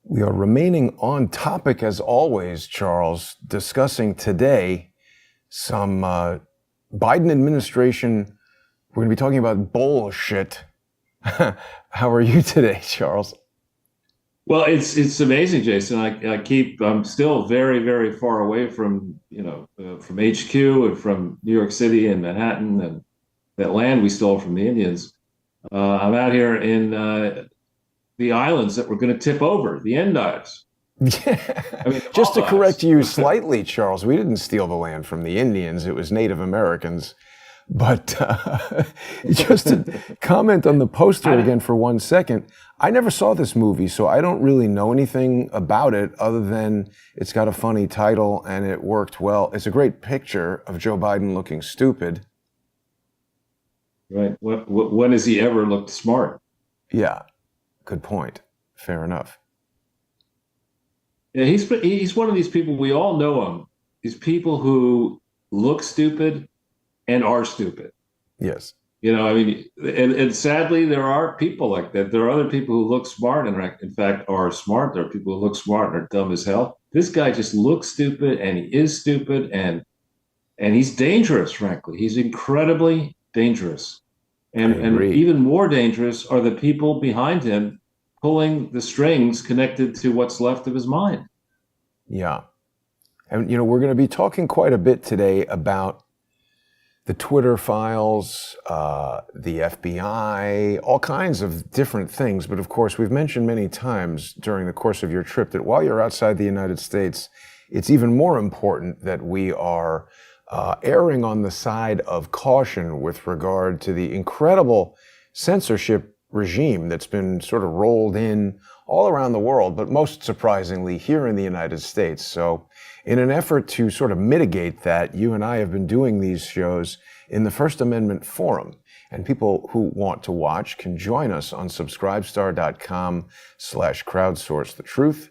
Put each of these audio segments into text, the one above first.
We are remaining on topic as always, Charles, discussing today some Biden administration. We're going to be talking about bullshit. How are you today, Charles? Well, it's amazing, Jason. I'm still very, very far away from, from HQ and from New York City and Manhattan and that land we stole from the Indians. I'm out here in the islands that we're going to tip over, the Endives. Yeah. I mean, the Just to correct Maldives. you slightly, Charles, we didn't steal the land from the Indians. It was Native Americans. But just to comment on the poster again for 1 second, I never saw this movie, so I don't really know anything about it other than it's got a funny title and it worked well. It's a great picture of Joe Biden looking stupid. Right. When has he ever looked smart? Yeah, good point. Fair enough. Yeah, he's one of these people, we all know him. These people who look stupid and are stupid. Yes. I mean, and sadly, there are people like that. There are other people who look smart and, in fact, are smart. There are people who look smart and are dumb as hell. This guy just looks stupid, and he is stupid, and he's dangerous. Frankly, he's incredibly dangerous, I and agree. even more dangerous are the people behind him pulling the strings connected to what's left of his mind. Yeah. And, we're going to be talking quite a bit today about the Twitter files, the FBI, all kinds of different things. But of course, we've mentioned many times during the course of your trip that while you're outside the United States, it's even more important that we are erring on the side of caution with regard to the incredible censorship regime that's been sort of rolled in all around the world, but most surprisingly here in the United States. So in an effort to sort of mitigate that, you and I have been doing these shows in the First Amendment Forum. And people who want to watch can join us on subscribestar.com/crowdsourcethetruth,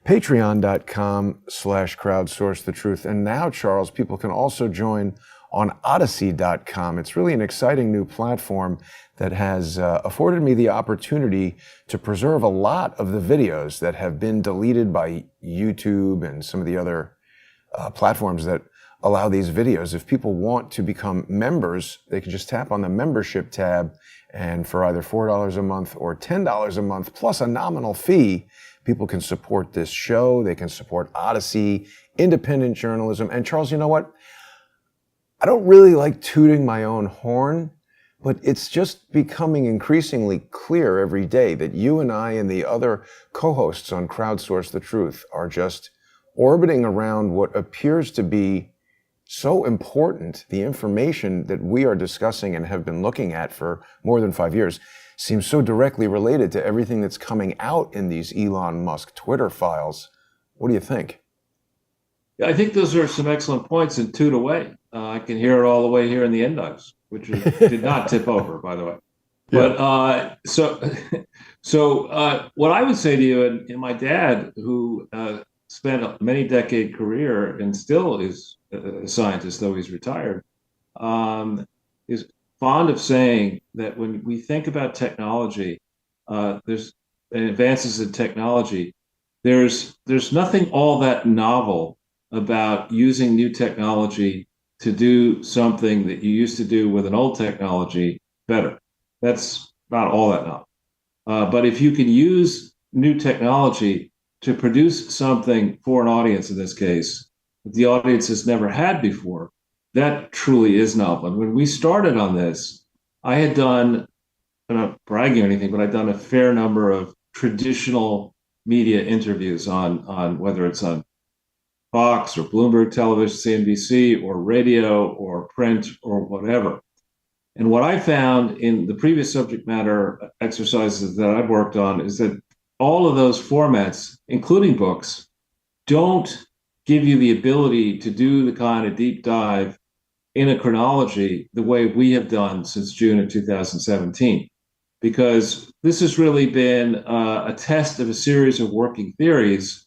patreon.com/crowdsourcethetruth. And now, Charles, people can also join on odyssey.com. It's really an exciting new platform that has afforded me the opportunity to preserve a lot of the videos that have been deleted by YouTube and some of the other platforms that allow these videos. If people want to become members, they can just tap on the membership tab, and for either $4 a month or $10 a month, plus a nominal fee, people can support this show, they can support Odyssey, independent journalism. And Charles, you know what? I don't really like tooting my own horn, but it's just becoming increasingly clear every day that you and I and the other co-hosts on Crowdsource the Truth are just orbiting around what appears to be so important. The information that we are discussing and have been looking at for more than 5 years seems so directly related to everything that's coming out in these Elon Musk Twitter files. What do you think? Yeah, I think those are some excellent points and toot away. I can hear it all the way here in the Endives, which did not tip over, by the way. Yeah. But what I would say to you, and my dad, who spent a many decade career and still is a scientist, though he's retired, is fond of saying that when we think about technology, there's advances in technology. There's nothing all that novel about using new technology to do something that you used to do with an old technology better. That's not all that novel. But if you can use new technology to produce something for an audience, in this case, that the audience has never had before, that truly is novel. And when we started on this, I had done, I'm not bragging or anything, but I'd done a fair number of traditional media interviews on whether it's on Fox or Bloomberg Television, CNBC, or radio or print or whatever. And what I found in the previous subject matter exercises that I've worked on is that all of those formats, including books, don't give you the ability to do the kind of deep dive in a chronology the way we have done since June of 2017. Because this has really been a test of a series of working theories.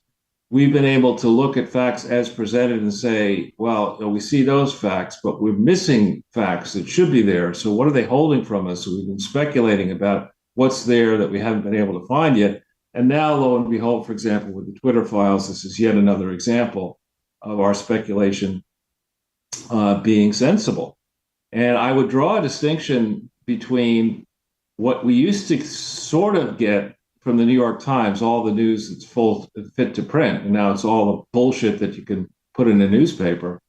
We've been able to look at facts as presented and say, well, we see those facts, but we're missing facts that should be there. So what are they holding from us? So we've been speculating about what's there that we haven't been able to find yet. And now, lo and behold, for example, with the Twitter files, this is yet another example of our speculation being sensible. And I would draw a distinction between what we used to sort of get from the New York Times, all the news that's full fit to print, and now it's all the bullshit that you can put in a newspaper.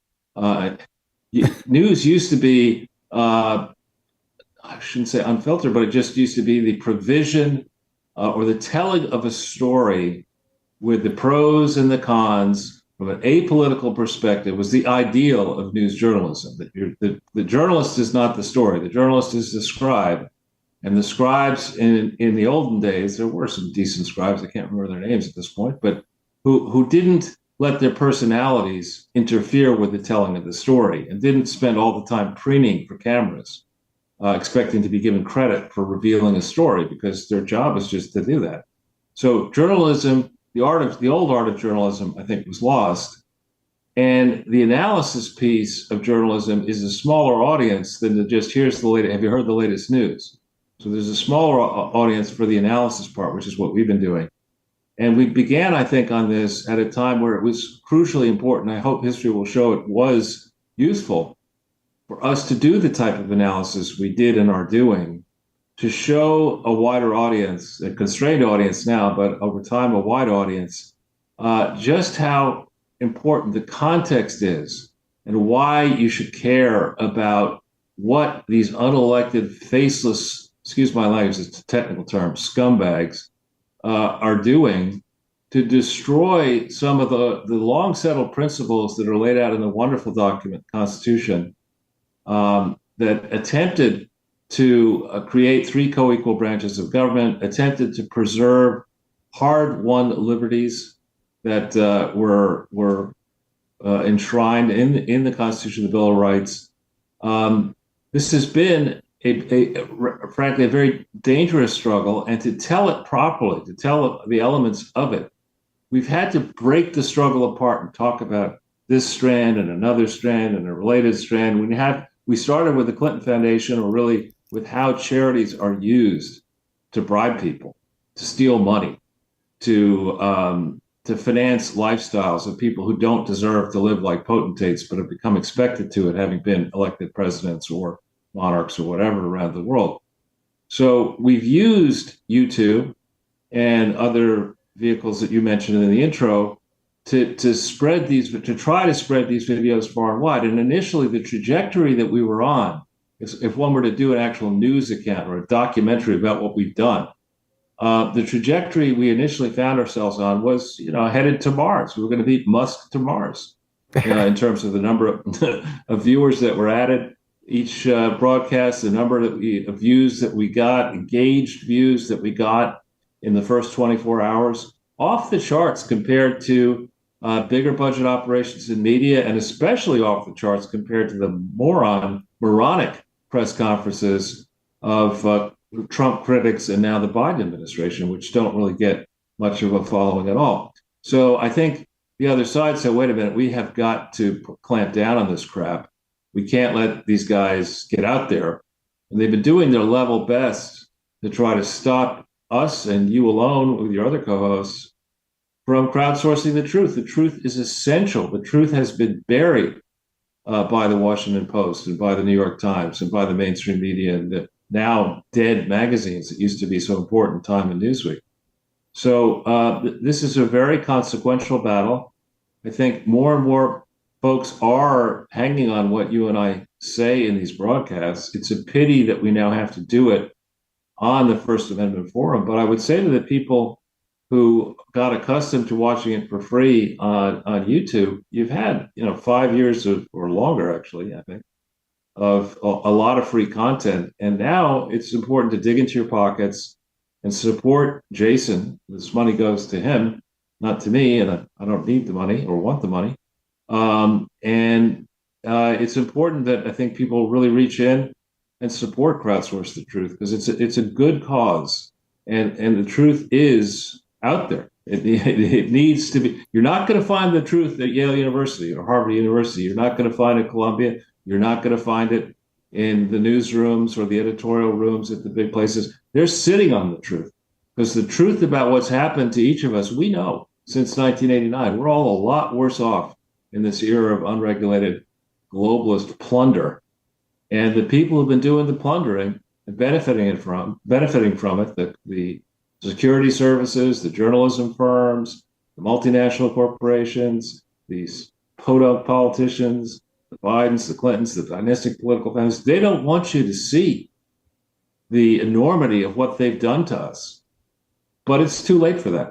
News used to be, I shouldn't say unfiltered, but it just used to be the provision or the telling of a story with the pros and the cons from an apolitical perspective was the ideal of news journalism. The journalist is not the story. The journalist is the scribe. And the scribes in the olden days, there were some decent scribes, I can't remember their names at this point, but who didn't let their personalities interfere with the telling of the story and didn't spend all the time preening for cameras, expecting to be given credit for revealing a story because their job is just to do that. So journalism, the old art of journalism, I think, was lost. And the analysis piece of journalism is a smaller audience than the just here's the latest. Have you heard the latest news? So there's a smaller audience for the analysis part, which is what we've been doing. And we began, I think, on this at a time where it was crucially important. I hope history will show it was useful for us to do the type of analysis we did and are doing to show a wider audience, a constrained audience now, but over time, a wide audience, just how important the context is and why you should care about what these unelected, faceless, excuse my language, it's a technical term, scumbags are doing to destroy some of the long settled principles that are laid out in the wonderful document, Constitution, that attempted to create three co-equal branches of government, attempted to preserve hard-won liberties that were enshrined in the Constitution, the Bill of Rights. This has been frankly, a very dangerous struggle, and to tell it properly, to tell the elements of it, we've had to break the struggle apart and talk about this strand and another strand and a related strand. We started with the Clinton Foundation, or really with how charities are used to bribe people, to steal money, to finance lifestyles of people who don't deserve to live like potentates, but have become expected to it, having been elected presidents or monarchs or whatever around the world. So we've used YouTube and other vehicles that you mentioned in the intro to spread these, to try to spread these videos far and wide. And initially, the trajectory that we were on, if one were to do an actual news account or a documentary about what we've done, the trajectory we initially found ourselves on was, headed to Mars. We were going to beat Musk to Mars in terms of the number of viewers that were added each broadcast, the number of views that we got, engaged views that we got in the first 24 hours, off the charts compared to bigger budget operations in media, and especially off the charts compared to the moronic press conferences of Trump critics and now the Biden administration, which don't really get much of a following at all. So I think the other side said, wait a minute, we have got to clamp down on this crap. We can't let these guys get out there. And they've been doing their level best to try to stop us and you alone with your other co-hosts from crowdsourcing the truth. The truth is essential. The truth has been buried by the Washington Post and by the New York Times and by the mainstream media and the now dead magazines that used to be so important, Time and Newsweek. So this is a very consequential battle. I think more and more folks are hanging on what you and I say in these broadcasts. It's a pity that we now have to do it on the First Amendment forum. But I would say to the people who got accustomed to watching it for free on YouTube, you've had 5 years or longer, actually, I think, of a lot of free content. And now it's important to dig into your pockets and support Jason. This money goes to him, not to me, and I don't need the money or want the money. It's important that I think people really reach in and support Crowdsource the Truth, because it's a good cause, and the truth is out there. It needs to be. You're not going to find the truth at Yale University or Harvard University. You're not going to find it at Columbia. You're not going to find it in the newsrooms or the editorial rooms at the big places. They're sitting on the truth Because the truth about what's happened to each of us, we know since 1989, we're all a lot worse off in this era of unregulated globalist plunder. And the people who've been doing the plundering and benefiting from it, the security services, the journalism firms, the multinational corporations, these podunk politicians, the Bidens, the Clintons, the dynastic political families, they don't want you to see the enormity of what they've done to us. But it's too late for that.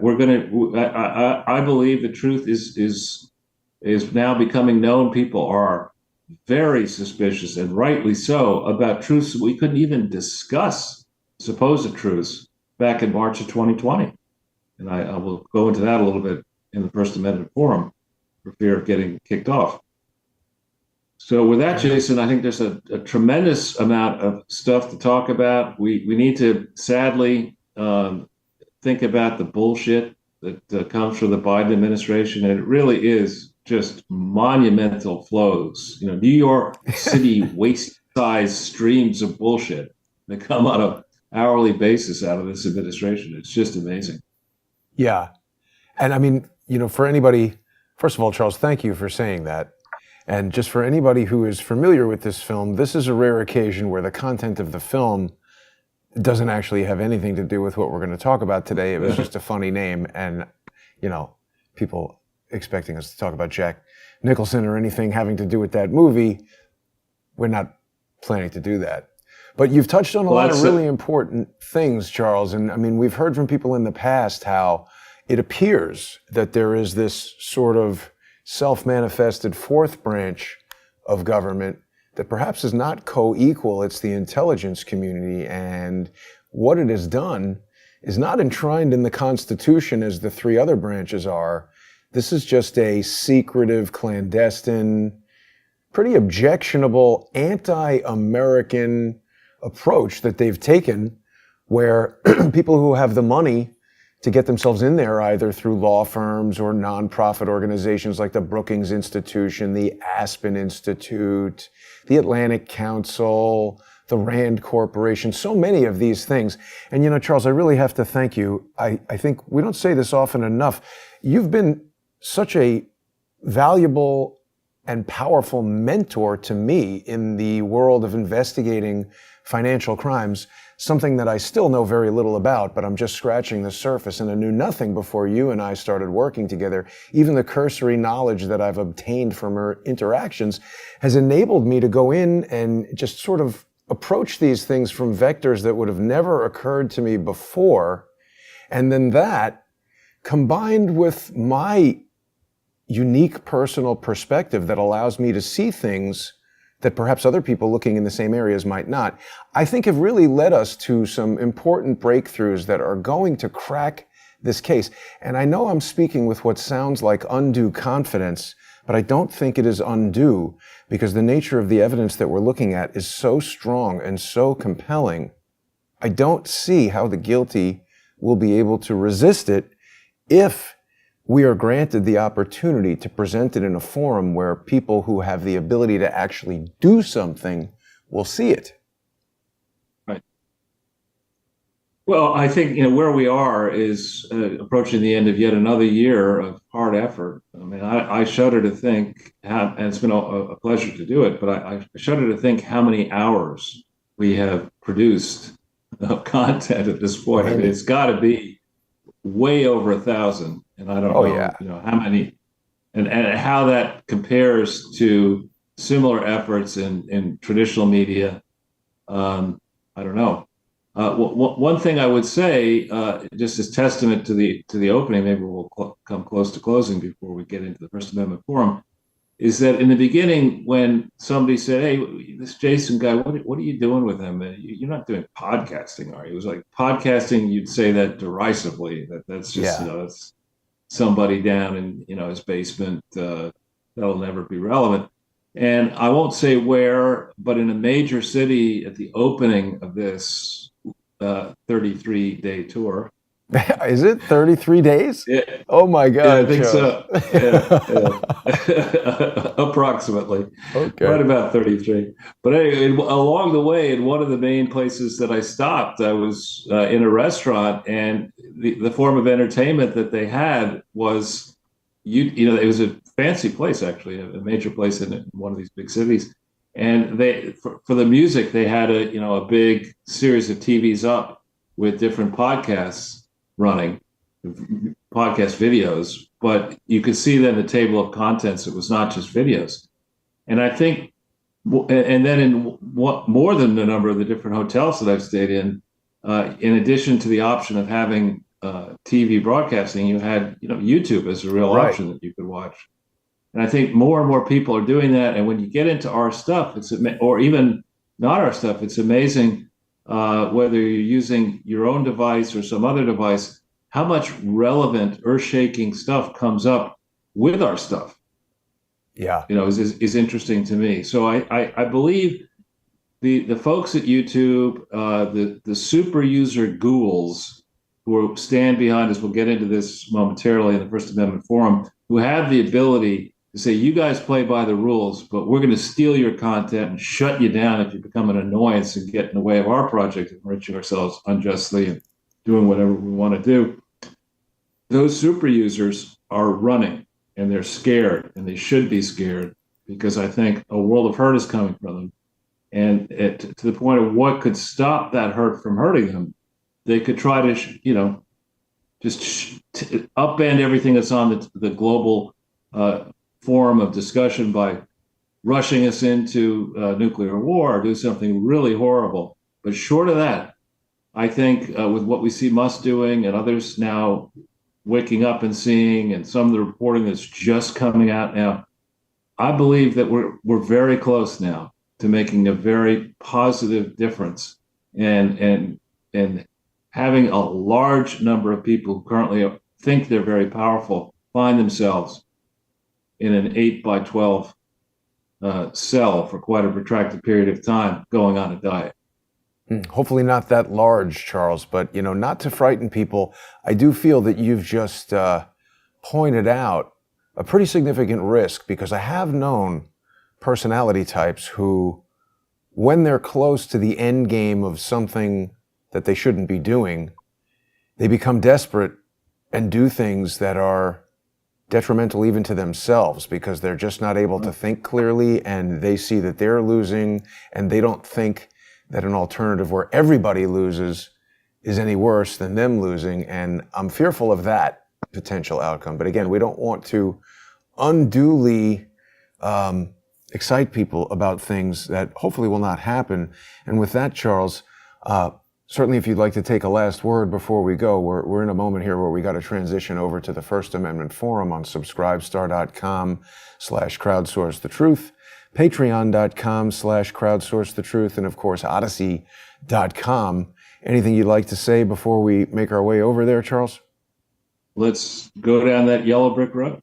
I believe the truth is now becoming known. People are very suspicious, and rightly so, about truths we couldn't even discuss, supposed truths, back in March of 2020. And I will go into that a little bit in the First Amendment forum for fear of getting kicked off. So with that, Jason, I think there's a tremendous amount of stuff to talk about. We need to sadly think about the bullshit that comes from the Biden administration, and it really is just monumental flows. You know, New York City waste-sized streams of bullshit that come on an hourly basis out of this administration. It's just amazing. Yeah. And I mean, you know, for anybody, first of all, Charles, thank you for saying that. And just for anybody who is familiar with this film, this is a rare occasion where the content of the film doesn't actually have anything to do with what we're going to talk about today. It was just a funny name, and, you know, people expecting us to talk about Jack Nicholson or anything having to do with that movie. We're not planning to do that. But you've touched on a lot of really important things, Charles. And I mean, we've heard from people in the past how it appears that there is this sort of self-manifested fourth branch of government that perhaps is not co-equal. It's the intelligence community. And what it has done is not enshrined in the Constitution as the three other branches are. This is just a secretive, clandestine, pretty objectionable, anti-American approach that they've taken, where people who have the money to get themselves in there, either through law firms or nonprofit organizations like the Brookings Institution, the Aspen Institute, the Atlantic Council, the Rand Corporation, so many of these things. And, you know, Charles, I really have to thank you. I think we don't say this often enough. You've been such a valuable and powerful mentor to me in the world of investigating financial crimes, something that I still know very little about, but I'm just scratching the surface, and I knew nothing before you and I started working together. Even the cursory knowledge that I've obtained from our interactions has enabled me to go in and just sort of approach these things from vectors that would have never occurred to me before. And then that, combined with my unique personal perspective that allows me to see things that perhaps other people looking in the same areas might not, I think have really led us to some important breakthroughs that are going to crack this case. And I know I'm speaking with what sounds like undue confidence, but I don't think it is undue, because the nature of the evidence that we're looking at is so strong and so compelling. I don't see how the guilty will be able to resist it if we are granted the opportunity to present it in a forum where people who have the ability to actually do something will see it. Right. Well, I think, you know, where we are is approaching the end of yet another year of hard effort. I mean, I shudder to think, and it's been a pleasure to do it, but I shudder to think how many hours we have produced of content at this point. I mean, it's got to be way over 1,000. And I don't know, you know, how many, and how that compares to similar efforts in traditional media. I don't know. One thing I would say, just as testament to the opening, maybe we'll come close to closing before we get into the First Amendment forum, is that in the beginning, when somebody said, "Hey, this Jason guy, what are you doing with him? You're not doing podcasting, are you?" It was like podcasting. You'd say that derisively. That's just, you know, that's somebody down in, you know, his basement. That'll never be relevant. And I won't say where, but in a major city at the opening of this 33-day tour. Is it 33 days? Yeah. Oh my God. Yeah, I think so. Yeah. Approximately. Okay. Right about 33. But anyway, along the way, in one of the main places that I stopped, I was in a restaurant, and the form of entertainment that they had was it was a fancy place, actually, a major place in one of these big cities. And they for the music, they had a big series of TVs up with different podcasts running, podcast videos, but you could see then the table of contents. It was not just videos. And I think, and then in what more than a number of the different hotels that I've stayed in addition to the option of having TV broadcasting, you had YouTube as a real Right. option that you could watch. And I think more and more people are doing that. And when you get into our stuff, or even not our stuff, it's amazing whether you're using your own device or some other device, how much relevant, earth-shaking stuff comes up with our stuff. Yeah. Is interesting to me. So I believe the folks at YouTube, the super user ghouls who stand behind us, we'll get into this momentarily in the First Amendment Forum, who have the ability to say, you guys play by the rules, but we're going to steal your content and shut you down if you become an annoyance and get in the way of our project of enriching ourselves unjustly and doing whatever we want to do. Those super users are running, and they're scared, and they should be scared, because I think a world of hurt is coming from them. And to the point of what could stop that hurt from hurting them, they could try to, just upend everything that's on the global forum of discussion by rushing us into nuclear war or do something really horrible. But short of that, I think with what we see Musk doing and others now waking up and seeing, and some of the reporting that's just coming out now, I believe that we're very close now to making a very positive difference, and having a large number of people who currently think they're very powerful find themselves in an 8x12 cell for quite a protracted period of time, going on a diet. Hopefully not that large, Charles, but not to frighten people, I do feel that you've just pointed out a pretty significant risk, because I have known personality types who, when they're close to the end game of something that they shouldn't be doing, they become desperate and do things that are detrimental even to themselves, because they're just not able to think clearly, and they see that they're losing, and they don't think that an alternative where everybody loses is any worse than them losing. And I'm fearful of that potential outcome. But again, we don't want to unduly excite people about things that hopefully will not happen. And with that, Charles, certainly if you'd like to take a last word before we go, we're in a moment here where we got to transition over to the First Amendment Forum on subscribestar.com/crowdsourcethetruth, patreon.com/crowdsourcethetruth, and of course, odyssey.com. Anything you'd like to say before we make our way over there, Charles? Let's go down that yellow brick road.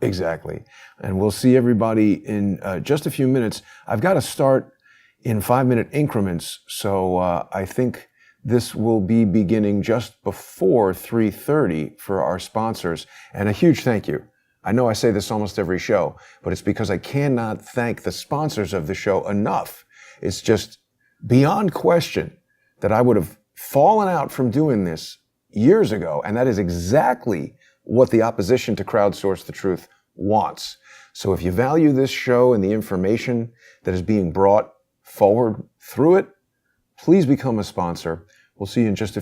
Exactly. And we'll see everybody in just a few minutes. I've got to start in 5-minute increments, so I think this will be beginning just before 3:30 for our sponsors. And a huge thank you. I know I say this almost every show, but it's because I cannot thank the sponsors of the show enough. It's just beyond question that I would have fallen out from doing this years ago, and that is exactly what the opposition to Crowdsource the Truth wants. So if you value this show and the information that is being brought forward through it, please become a sponsor. We'll see you in just a few